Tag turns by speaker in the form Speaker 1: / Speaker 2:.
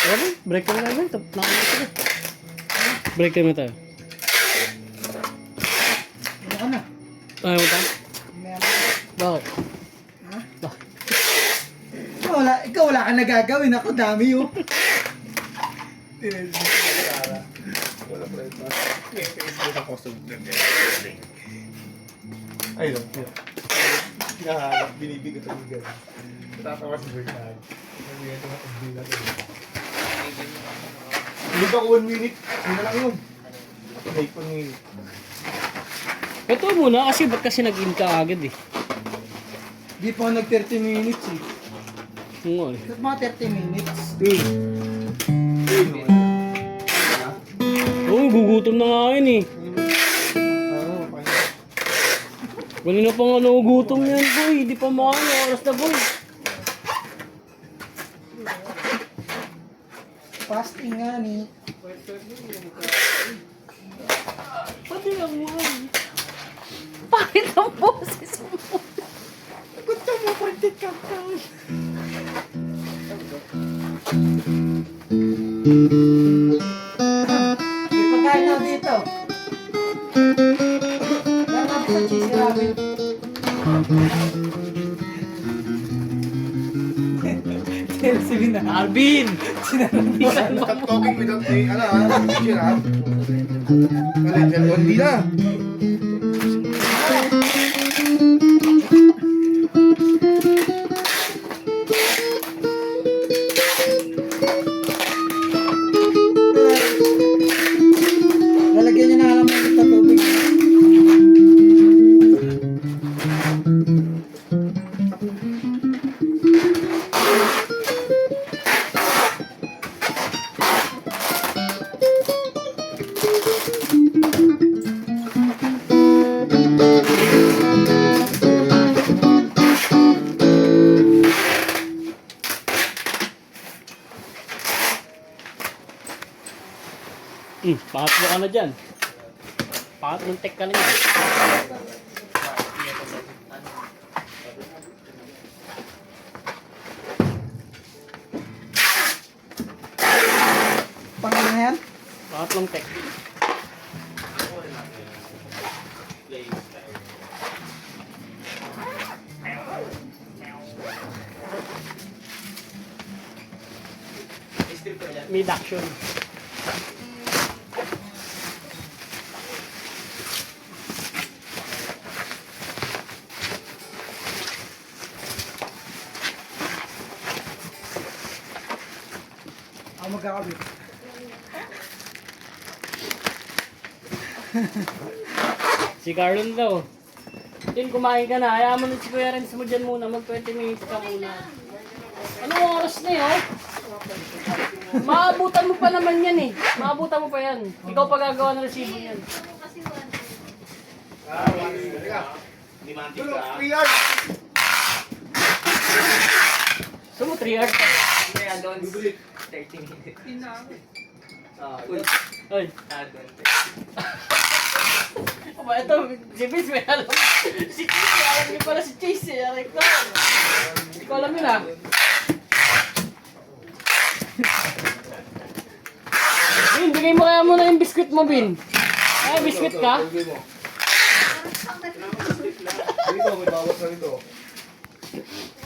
Speaker 1: Okay, break time namin. Break time na tayo.
Speaker 2: Ano ka na?
Speaker 1: Ayaw mo tayo? Bakit?
Speaker 2: Ha? Ikaw wala ka nagagawin. Ako dami oh.
Speaker 3: Wala pa rin ba? Ito ako sa ay lang, hinahanap, binibigat ang bigat. Natatawa si Bernard. Sabi ito na pagbilat. Hindi pa ko 1 minute. Hindi na lang yun. Like 1 minute.
Speaker 1: Ito muna kasi ba't kasi nag-in ka agad eh.
Speaker 2: Di pa ako nag 30 minutes eh.
Speaker 1: Oo eh.
Speaker 2: Ba't mga 30 minutes?
Speaker 1: Oo, gugutom na nga yun eh. Kanina pa nga nagugutom yan boy. Di pa makain, oras na boy.
Speaker 2: Fasting nga ni.
Speaker 1: Pati lang mo eh. Bakit ang boses mo?
Speaker 2: Gusto mo konti countdown. May pagkain na dito. Meron natin sa cheesy rabbit. Sabi na.
Speaker 1: Arvin!
Speaker 3: Stop talking without saying, teacher ha? Hindi na.
Speaker 2: Lalagyan niya na alam mo sa tubig.
Speaker 1: Pangatlo ka na dyan. Pangatlong tek ka na yan.
Speaker 2: Pangalan na yan?
Speaker 1: Pangatlong tek. Mid action.
Speaker 2: Ako magkakabit.
Speaker 1: Si Carlon daw. Tin, kumain ka na. Hayaan mo na si Kuya Renz mo dyan muna. Mag 20 minutes ka muna. Anong oras na yun? Maabutan mo pa naman yan eh. Maabutan mo pa yan. Ikaw pa gagawa ng resibo yan.
Speaker 3: Tulog, 3 hours!
Speaker 1: So mo 3 hours.
Speaker 4: Kaya doon 30 minutes. Uy,
Speaker 1: Oy.
Speaker 4: doon.
Speaker 1: Aba, ito, si Vince may alam. Si Chase, may alam niyo pala si Chase eh. Aray ko. Hindi ko alam yun ah. Bin, bigay mo kaya muna yung biskwit mo, Bin. Ay, biskwit ka?
Speaker 3: Dito, may bawas na dito.